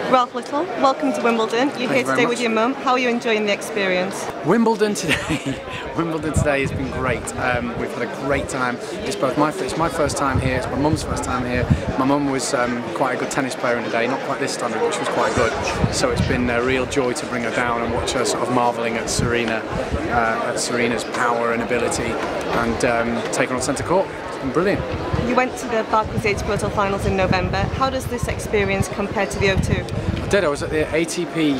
Ralf Little, welcome to Wimbledon. You're here today with your mum. How are you enjoying the experience? Wimbledon today has been great. We've had a great time. It's my first time here, it's my mum's first time here. My mum was quite a good tennis player in the day, not quite this standard, which was quite good. So it's been a real joy to bring her down and watch her sort of marvelling at Serena's power and ability, and take her on centre court. It's been brilliant. You went to the Barclays ATP finals in November. How does this experience compare to the O2? I did. I was at the ATP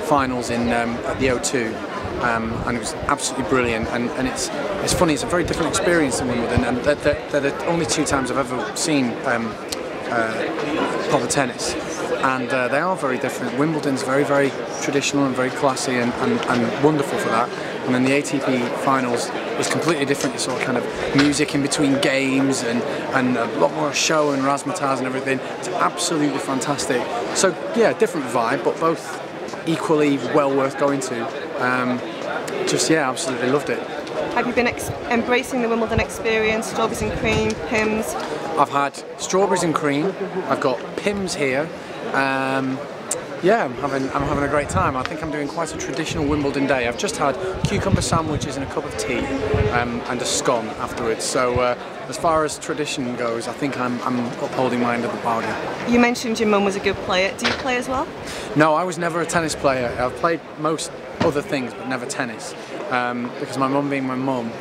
finals at the O2, and it was absolutely brilliant. And it's funny. It's a very different experience than Wimbledon, and they're the only two times I've ever seen proper tennis, and they are very different. Wimbledon's very, very traditional and very classy and wonderful for that. And then the ATP finals is completely different. It's all kind of music in between games and a lot more show and razzmatazz and everything. It's absolutely fantastic. So yeah, different vibe, but both equally well worth going to. Absolutely loved it. Have you been embracing the Wimbledon experience? Strawberries and cream, Pims? I've had strawberries and cream. I've got Pims here. Yeah, I'm having a great time. I think I'm doing quite a traditional Wimbledon day. I've just had cucumber sandwiches and a cup of tea, and a scone afterwards. So as far as tradition goes, I think I'm upholding my end of the bargain. You mentioned your mum was a good player. Do you play as well? No, I was never a tennis player. I've played most other things, but never tennis, because my mum being my mum,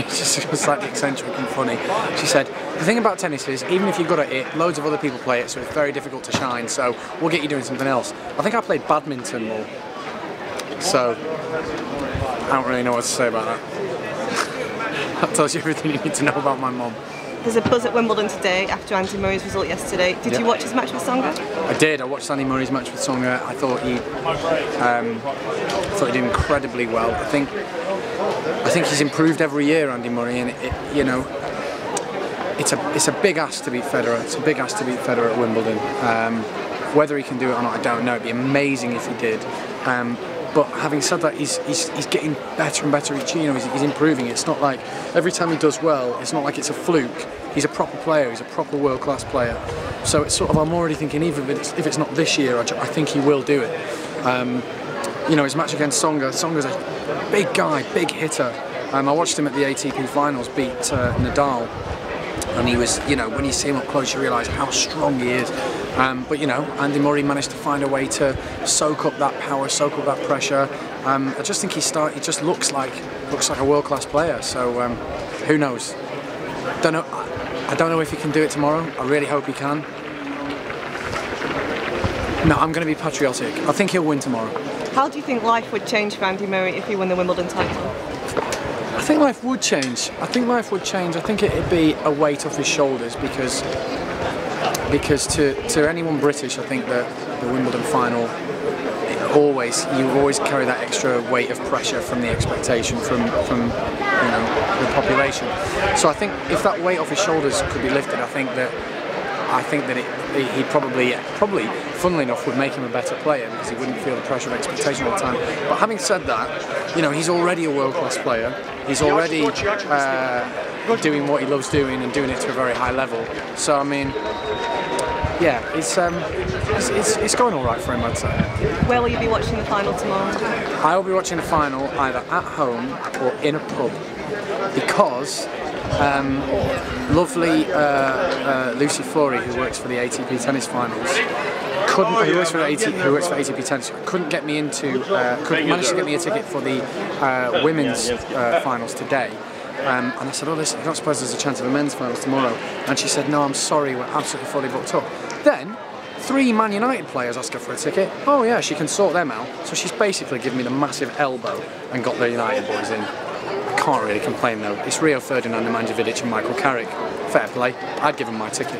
she's just slightly eccentric and funny. She said, the thing about tennis is, even if you're good at it, loads of other people play it, so it's very difficult to shine, so we'll get you doing something else. I think I played badminton more, so I don't really know what to say about that. That tells you everything you need to know about my mum. There's a buzz at Wimbledon today after Andy Murray's result yesterday. Did you watch his match with Tsonga? I did. I watched Andy Murray's match with Tsonga. I thought he did incredibly well. I think he's improved every year, Andy Murray, and it's a big ask to beat Federer. It's a big ask to beat Federer at Wimbledon. Whether he can do it or not, I don't know. It'd be amazing if he did. But having said that, he's getting better and better each year. He's improving. It's not like every time he does well, it's not like it's a fluke. He's a proper player. He's a proper world-class player. So it's sort of, I'm already thinking, even if it's not this year, I think he will do it. His match against Tsonga's a big guy, big hitter. I watched him at the ATP finals beat Nadal. And he was, when you see him up close, you realise how strong he is. But Andy Murray managed to find a way to soak up that power, soak up that pressure. I just think he just looks like a world-class player. So who knows? I don't know if he can do it tomorrow. I really hope he can. No, I'm going to be patriotic. I think he'll win tomorrow. How do you think life would change for Andy Murray if he won the Wimbledon title? I think life would change. I think it'd be a weight off his shoulders because to anyone British, I think that the Wimbledon final, you always carry that extra weight of pressure from the expectation from the population. So I think if that weight off his shoulders could be lifted, I think that he probably, funnily enough, would make him a better player because he wouldn't feel the pressure of expectation all the time. But having said that, he's already a world-class player. He's already doing what he loves doing and doing it to a very high level. So I mean, yeah, it's going all right for him, I'd say. Where will you be watching the final tomorrow? I will be watching the final either at home or in a pub because lovely Lucy Flory, who works for the ATP tennis finals, who works for ATP tennis, couldn't manage to get me a ticket for the women's finals today. And I said, oh listen, I don't suppose there's a chance of a men's finals tomorrow. And she said, no, I'm sorry, we're absolutely fully booked up. Then 3 Man United players ask her for a ticket. Oh yeah, she can sort them out. So she's basically given me the massive elbow and got the United boys in. I can't really complain though. It's Rio Ferdinand, Nemanja Vidic and Michael Carrick. Fair play. I'd give them my ticket.